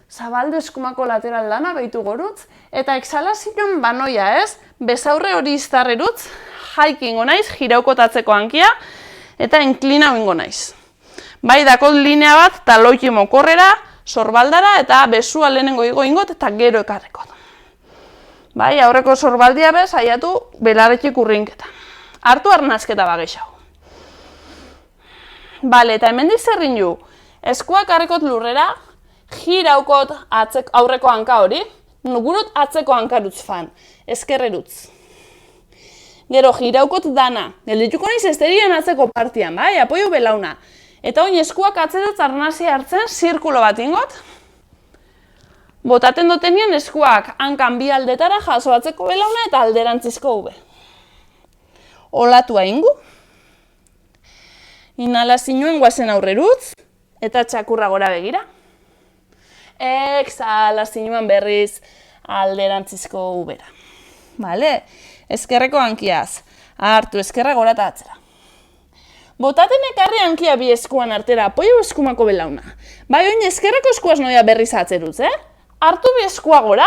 Zabaldu eskumako lateral lana behitu gorutz, eta exhalazioan banoia ez, bezaurre hori iztarrerutz, jaik ingo naiz, jiraukot atzeko hankia, eta inklinau ingo naiz. Bai, dakot linea bat, taloiki mokorrera, sorbaldara, eta besua lehenengo igo ingot, eta gero ekarrekot. Bai, aurreko sorbaldia bez, saiatu belarretik urrinketa. Hartu arnazketa bagexau. Bale, eta hemen dizerrin ju, eskuak harrekot lurrera, jiraukot aurreko hanka hori, nugurut atzeko hankarutz fan, ezkerrerutz. Gero, jiraukot dana, geldituko naiz esterien atzeko partian, bai, apoio belauna. Eta oin eskuak atzerutz arnazia hartzen, zirkulo bat ingot, botaten dotenien eskuak hankan bi aldetara jaso atzeko belauna eta alderantzizko ube. Olatua ingu. Inhalazioen guazen aurrerutz eta txakurra gora begira. Exhalazioan berriz alderantzizko ubera. Bale? Ezkerreko hankiaz. Hartu ezkerra gora eta atzera. Botaten ekarri hankia bi eskuan artera, apoio eskumako belauna. Bai, oin ezkerreko eskuaz noia berriz atzerutz, Hartu bi eskua gora,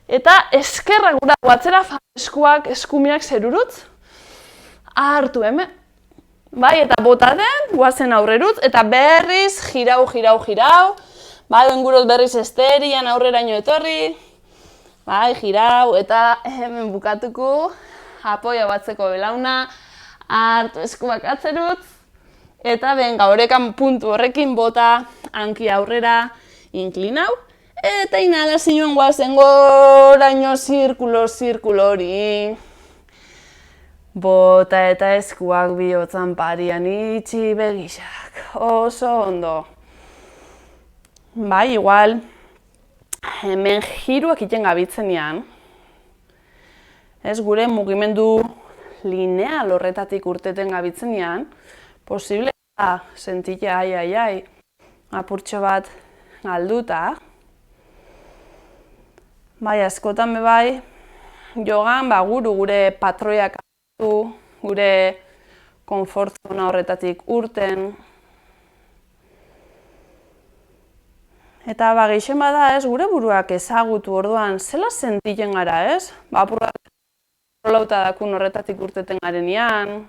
eta eskerra gura guatzera eskuak, eskumiak zerurutz. Hartu hemen. Bai, eta botaten, guazen aurrerutz, eta berriz, jirau. Bai, engurot berriz esterian aurreraino etorri. Bai, jirau, eta hemen bukatuko, apoio batzeko belauna, hartu eskuak atzerutz, eta benga, horekan puntu horrekin bota, hanki aurrera, inklinau. Eta inhalazioen guazen goraino zirkulo hori. Bota eta eskuak bihotzan parian itxi begixak. Oso ondo. Bai, igual, hemen jiruak iten gabitzenean, ez gure mugimendu lineal horretatik urteten gabitzenean, posible da, sentitea ai, apurtxo bat galduta. Bai, askotan bai, jogan, gure patroiak hartu, gure konfortzona horretatik urten. Eta gehien bada, gure buruak ezagutu orduan, zela sentitzen gara, ez? Apurrak rolauta dakun horretatik urteten garenean.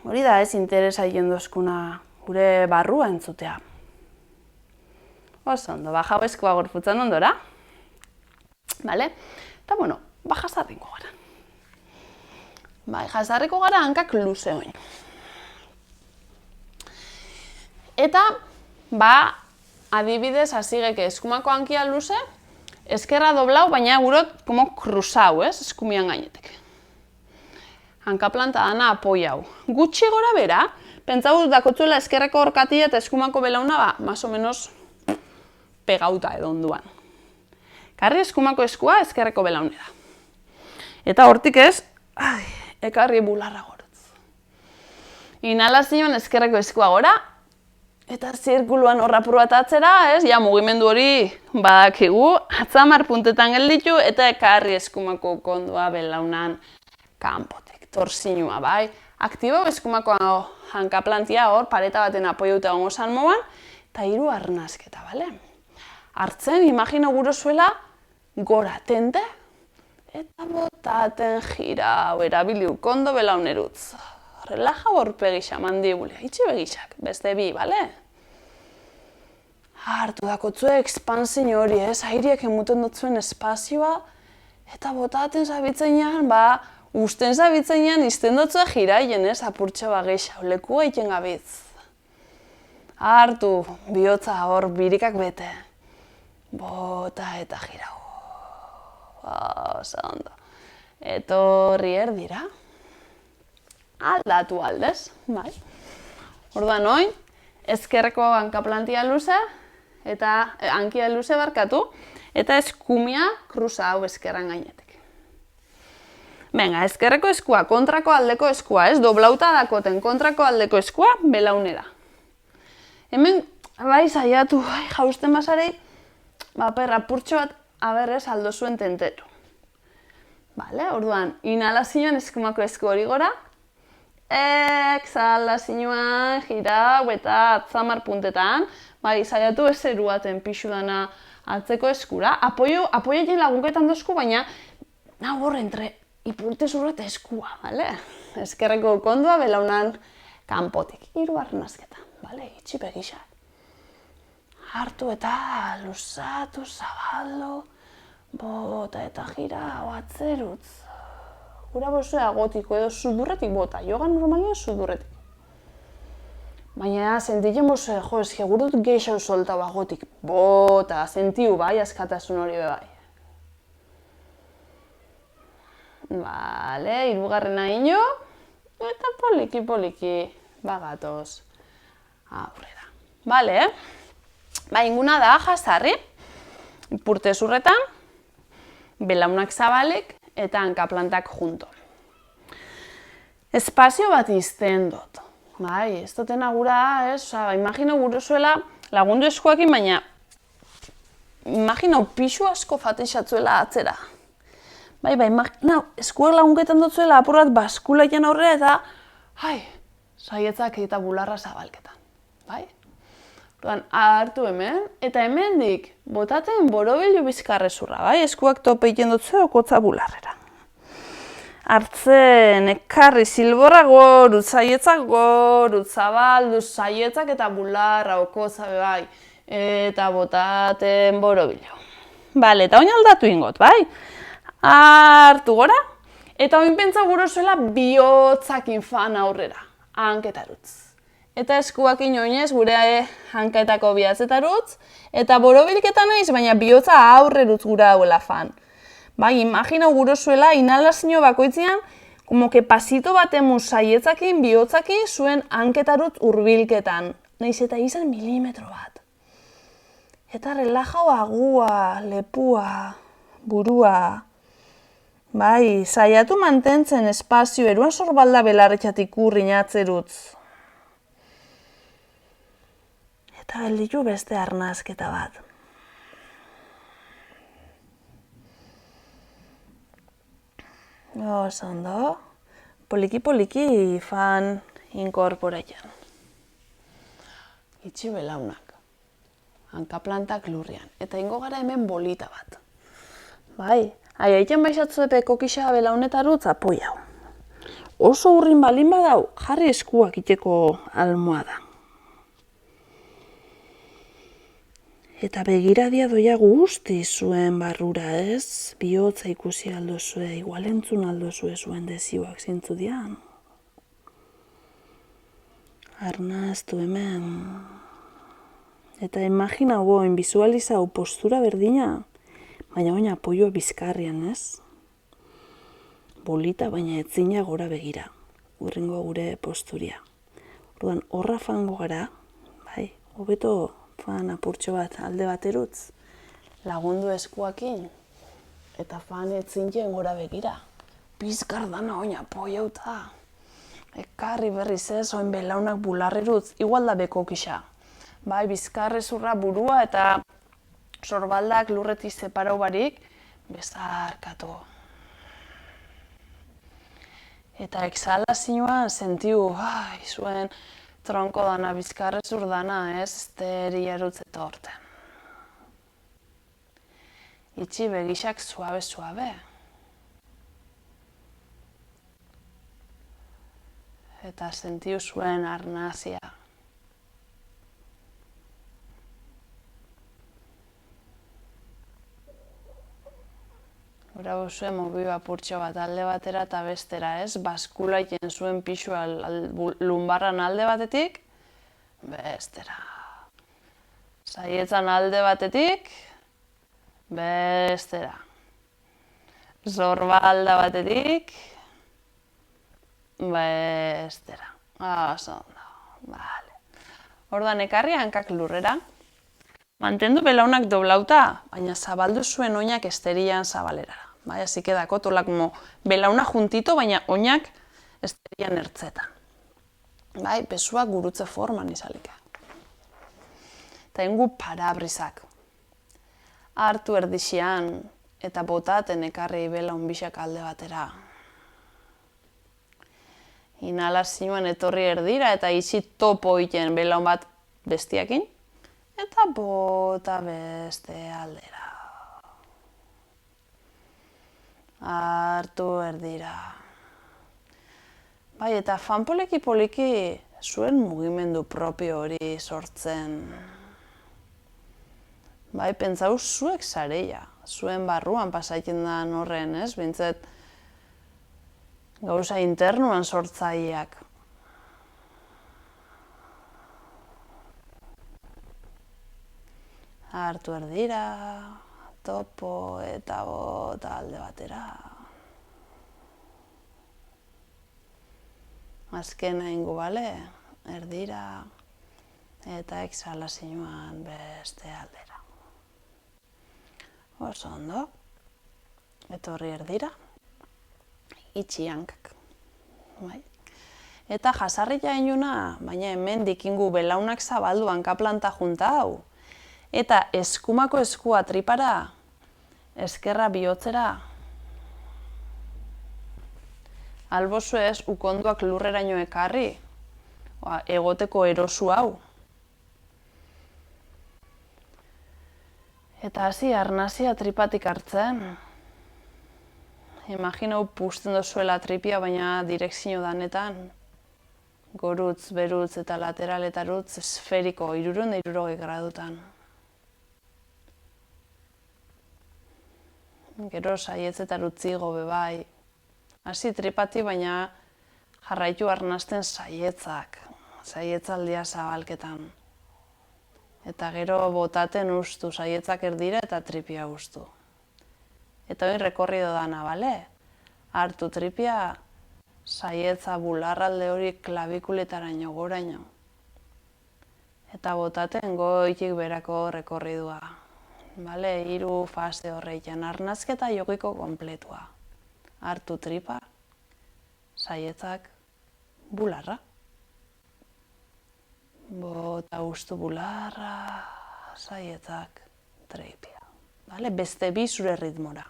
Hori da, interesa jendozkuna gure barrua entzutea. Oso ondo, jau eskua gorputzan ondora. Bale? Eta, bueno, jazarriko gara. Bai, jazarriko gara hankak luze oin. Eta, adibidez, azigeke eskumako hankia luze, eskerra doblau, baina gurot, como kruzau, ez? Eskumian gainetek. Hanka planta dana apoiau. Gutxi gora bera, pentsau dakotzuela eskerreko horkatia eta eskumako belauna, más o menos, pegauta edo onduan. Karri eskumako eskua ezkerreko belaunera. Eta hortik ez, ekarri bularra gorotz. Inhalazioan ezkerreko eskua gora, eta zirkuluan horrapur bat atzera, ja mugimendu hori badakigu, atzamar puntetan gelditu, eta ekarri eskumako kondua belaunan kanpotek. Torsinua, bai. Aktibo eskumako hankaplantia hor, pareta baten apoiuta gongo zan moan, eta hiru arnazketa, bale? Hartzen, imagino gurozuela, gora tente, eta botaten jirau, erabiliu kondo belaunerutz. Relaja gorpegisa mandibulea, itxi begisak, beste bi, bale? Hartu dakotzue ekspansio hori, airiek emuten dutzuen espazioa, eta botaten zabitzenean, usten zabitzenean, izten dutzue jiraien, apurtxo bagisa, leku egiten gabitz. Hartu, bihotza hor, birikak bete. Bota eta jirau. Oso ondo. Etorri erdira. Aldatu aldez, bai. Orduan oin, ezkerreko hankaplantia luze, eta hankia luze barkatu, eta eskumia kruza hau ezkerran gainetek. Venga, ezkerreko eskua, kontrako aldeko eskua, ez? Doblauta dakoten kontrako aldeko eskua, belaunera. Hemen, bai, saiatu, jausten bazarei, apurtxo bat, ez, aldo zuen tentetu. Vale, orduan, inhalazioan eskumako esku hori gora, exhalazioan, jirau eta atzamar puntetan, bai, saiatu ez eruaten pixu dana atzeko eskura. Apoiekin lagunketan dozku, baina, hor entre ipurte zurret eskua, bale? Ezkerreko kondua belaunan kanpotik. Hirugarren azketa, bale? Itxi begixak. Hartu eta luzatu, zabaldu, bota eta jirau, atzerutz. Gura bozua gotiko edo sudurretik bota, yoga normalia sudurretik. Baina, sentitzen bozua, eske gurut geixau soltau agotik, bota, sentiu bai, askatasun hori bai. Bale, hirugarrena ino, eta poliki, bagatoz, aurrera. Bale, inguna da jazarri, ipurte zurretan, belaunak zabalik, eta hankaplantak junto. Espazio bat izten dut. Bai, ez dutena gura, imagino gure zuela lagundu eskuakin, baina imagino pixu asko fatexatzuela atzera. Bai, imagino eskuak lagunketan dut zuela apurrat baskulaiten aurrera eta saietzak eta bularra zabalketan. Bai? Hartu hemen, eta hemendik botaten borobilu bizkarrezurra, bai? Eskuak tope egiten dut zeo kotza bularrera. Hartzen, ekarri silborra goruz, saietzak goruz, zabaldu, saietzak eta bularra, okotza bai, eta botaten borobilu. Bale, eta oin aldatu ingot, bai? Hartu gora, eta oin pentsa gurozuela bihotzakin fan aurrera, hanketarutz. Eta eskuak inoinez gure hanketako bihatzetarutz, eta borobilketan naiz, baina bihotza aurrerutz gura hauela fan. Bai, imagina gurozuela inhalazio bakoitzean, como que pasito batemu saietzakin, bihotzakin, zuen hanketarutz hurbilketan. Naiz eta izan milimetro bat. Eta relajau agua, lepua, burua. Bai, saiatu mantentzen espazio, eruan sorbalda belarretxatik urrin atzerutz. Eta gelditu beste arnazketa bat. Ondo, poliki fan inkorporatzen. Itxi belaunak, hankaplantak lurrian, eta ingo gara hemen bolita bat. Bai, aiaitzen baixatzu epeko kisa belaunetarutz apoiau. Oso urrin balin badau, jarri eskuak iteko almohada. Eta begiradia doia guzti zuen barrura ez, bihotza ikusi aldozue, igual entzun aldozue zuen dezioak zintzu dian. Arnaztu hemen. Eta imagina goin, bizualizau postura berdina, baina baina apoioa bizkarrian ez. Bolita baina etzina gora begira, urringo gure posturia. Orduan, horra fango gara, bai, hobeto fan apurtxo bat alde baterutz, lagundu eskuakin, eta fan etzintzen gora begira. Bizkar dana oin apoiauta. Ekarri berriz ez, oin belaunak bularrerutz, igual da beko kisa. Bai, bizkarrezurra burua eta sorbaldak lurretik separau barik, bezarkatu. Eta exhalazioan sentiu, zuen tronko dana, bizkarrezur dana, ez, esteri erutzeta horten. Itxi begixak suabe. Eta sentiu zuen arnazia. Gura bozue mobi apurtxo bat alde batera eta bestera, ez? Baskulaiten zuen pixua lumbarran alde batetik, bestera. Saietzan alde batetik, bestera. Zorbalda batetik, bestera. Oso ondo, bale. Orduan ekarri hankak lurrera. Mantendu belaunak doblauta, baina zabaldu zuen oinak esterian zabalerara. Bai, así quedako tola como belauna juntito, baina oinak esterian ertzetan. Bai, besuak gurutze forman izalike. Eta ingu parabrisak. Hartu erdixian eta botaten ekarri belaun bisak alde batera. Inhalazioan etorri erdira eta itxi topo iten belaun bat bestiakin. Eta bota beste aldera. Hartu erdira. Bai, eta poliki zuen mugimendu propio hori sortzen. Bai, pentsau zuek zareia. Zuen barruan pasaiten da horren, ez? Bintzet, gauza internuan sortzaileak. Hartu erdira, topo eta bota alde batera. Azkena ingo bale, erdira eta exhalazioan beste aldera. Oso ondo, etorri erdira, itxi hankak. Bai. Eta jasarria inuna, baina hemen dikingu belaunak zabaldu hankaplanta junta hau. Eta eskumako eskua tripara, eskerra bihotzera. Albozu ez ukonduak lurreraino ekarri, egoteko erosu hau. Eta hasi arnazia tripatik hartzen. Imaginau puzten dozuela tripia, baina direkzio danetan. Gorutz, berutz eta lateraletarutz esferiko 360 gradutan. Gero saietzetarutzigo bebai. Hasi tripati, baina jarraitu arnasten saietzak. Saietzaldia zabalketan. Eta gero botaten ustu, saietzak erdira eta tripia ustu. Eta hori rekorrido dana, bale? Hartu tripia, saietza bularralde hori klabikuletaraino goraino. Eta botaten goitik berako rekorridua. Bale, 3 fase horreitan, arnazketa jogiko kompletua. Hartu tripa, saietzak, bularra. Bota ustu bularra, saietzak, tripia. Bale, beste 2 zure ritmora.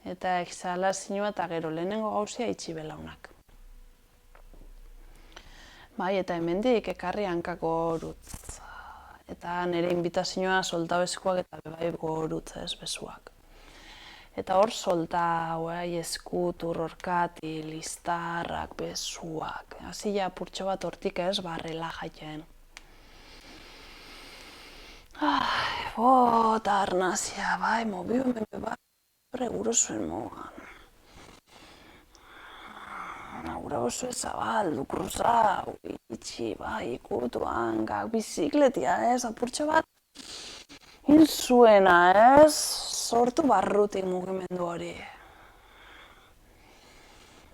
Eta exhalazioa eta gero lehenengo gauzia itxi belaunak. Bai, eta hemendik ekarri hankak gorutz. Eta nire inbitazioa soltau eskuak eta bebai gorutz ez besuak. Eta hor soltau, esku, turrorkati, listarrak, besuak. Hasi ja purtxo bat hortik ez, relajaiten. Bota arnazia, bai, mobiumen bebai. Guro zuen mogan. Gura oso ezabaldu, kruzau, itxi, bai, ikutu hankak, bizikletia ez, apurtxo bat. Inzuena ez, sortu barrutik mugimendu hori.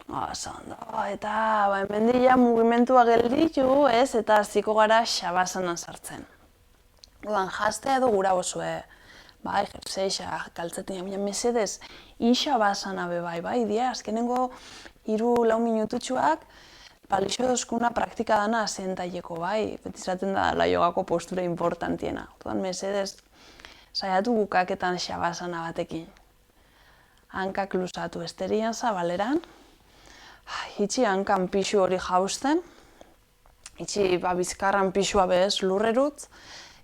Ondo, eta hemendik mugimendua gelditu ez, eta hasiko gara xabasanan sartzen. Odan, jastea edo gura osue. Bai, jerseixa, kaltzetin, baina mesedez, inxabasana bai, dia, azkenengo 3-4 minututxuak, palixo dozkuna praktika dana asentaileko, bai, betizaten da la jogako postura importantiena. Odan, mesedez, saiatu bukaketan xabasana batekin. Hankak luzatu esterian zabaleran, itxi hankan pixu hori jausten, itxi bizkarran pixua bez lurrerutz,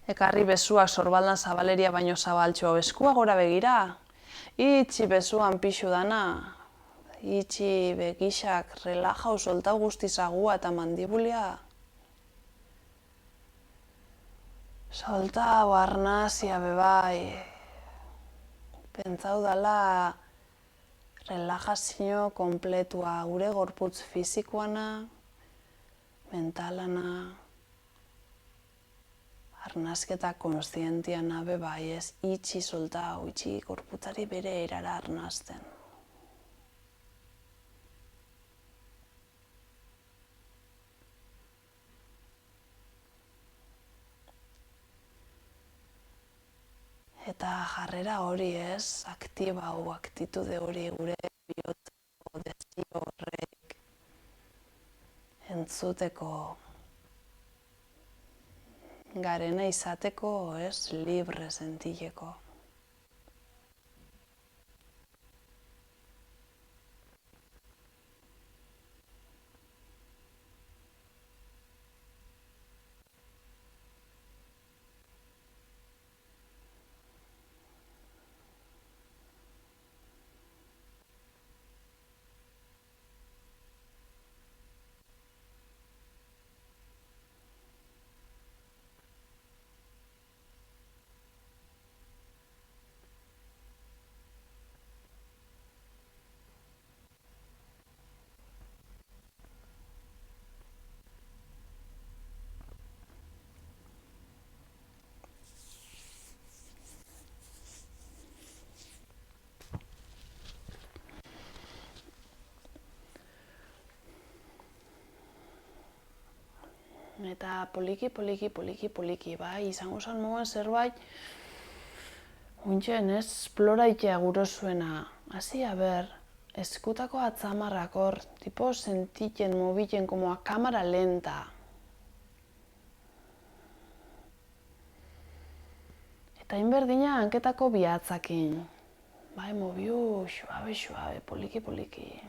ekarri besuak sorbaldan zabaleria baino zabaltxo, eskua gora begira. Itxi besuan pixu dana. Itxi begixak, relajau, soltau guztizagua eta mandibulia. Soltau arnazia bebai. Pentsau dala relajazio kompletua, gure gorputz fizikoana, mentalana. arnasketa kontzientia nabe bai ez, itxi soltau, itxi gorputzari bere erara arnasten. Eta jarrera hori ez, aktibau, aktitude hori gure bihotzeko desio horrek entzuteko, garena izateko, ez, libre sentileko. Eta poliki, bai, izango zen mogen zerbait, untxen, ez, esploraitea gurozuena. Hasi, eskutako atzamarrak hor, tipo sentitzen, mobitzen, como a cámara lenta. Eta inberdina hanketako bihatzakin. Bai, mobiu, suabe, poliki.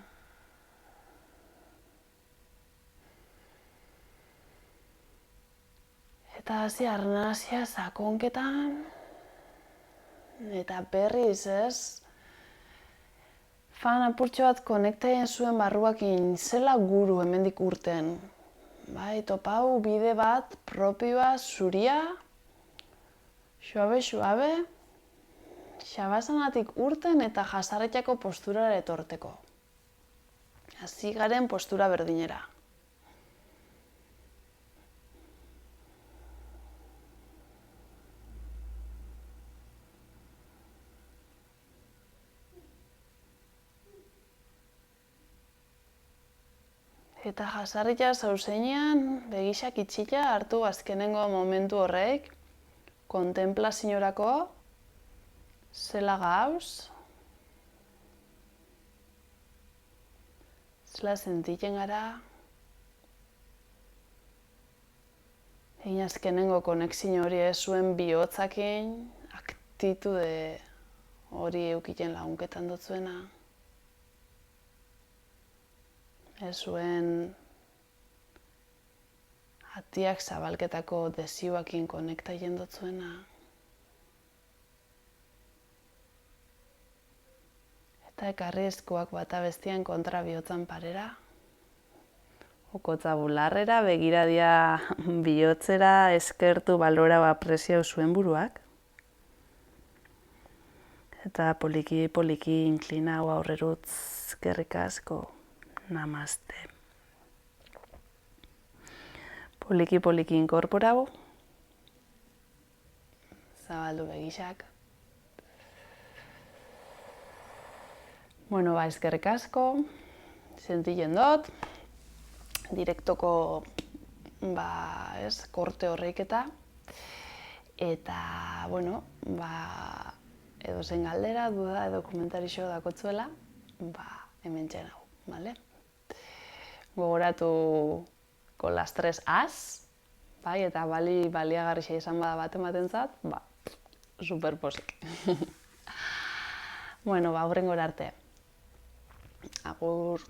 Eta hasi arnasia sakonketan, eta berriz ez, fan apurtxo bat konektaien zuen barruakin zela guru hemendik urten. Bai, topau bide bat propioa zuria, suabe, xabasanatik urten eta jasarretako posturara etorteko. Hasi garen postura berdinera. Eta jasarria zauzenean, begisak itxila hartu azkenengo momentu horrek, kontemplaziorako, zela gauz, zela sentitzen gara, egin azkenengo konexio hori ez zuen bihotzakin, aktitude hori eukiten lagunketan dutzuena. Ez zuen atiak zabalketako desioakin konekta jendotzuena. Eta ekarri eskuak bata bestian kontra bihotzan parera. Ukotza bularrera, begiradia bihotzera, eskertu, balora, apreziau zuen buruak. Eta poliki inklinau aurrerutz, eskerrik asko. Namaste. Poliki inkorporau. Zabaldu begisak. Bueno, eskerrik asko. Sentitzen dut. Direktoko, korte horreik eta. Eta, edo zen galdera, duda, edo komentarixo dakotzuela, hemen txenau, bale? Gogoratu con las 3 As, bai, eta baliagarria izan bada bat ematentzat, super posik. Bueno, hurrengora arte. Agur.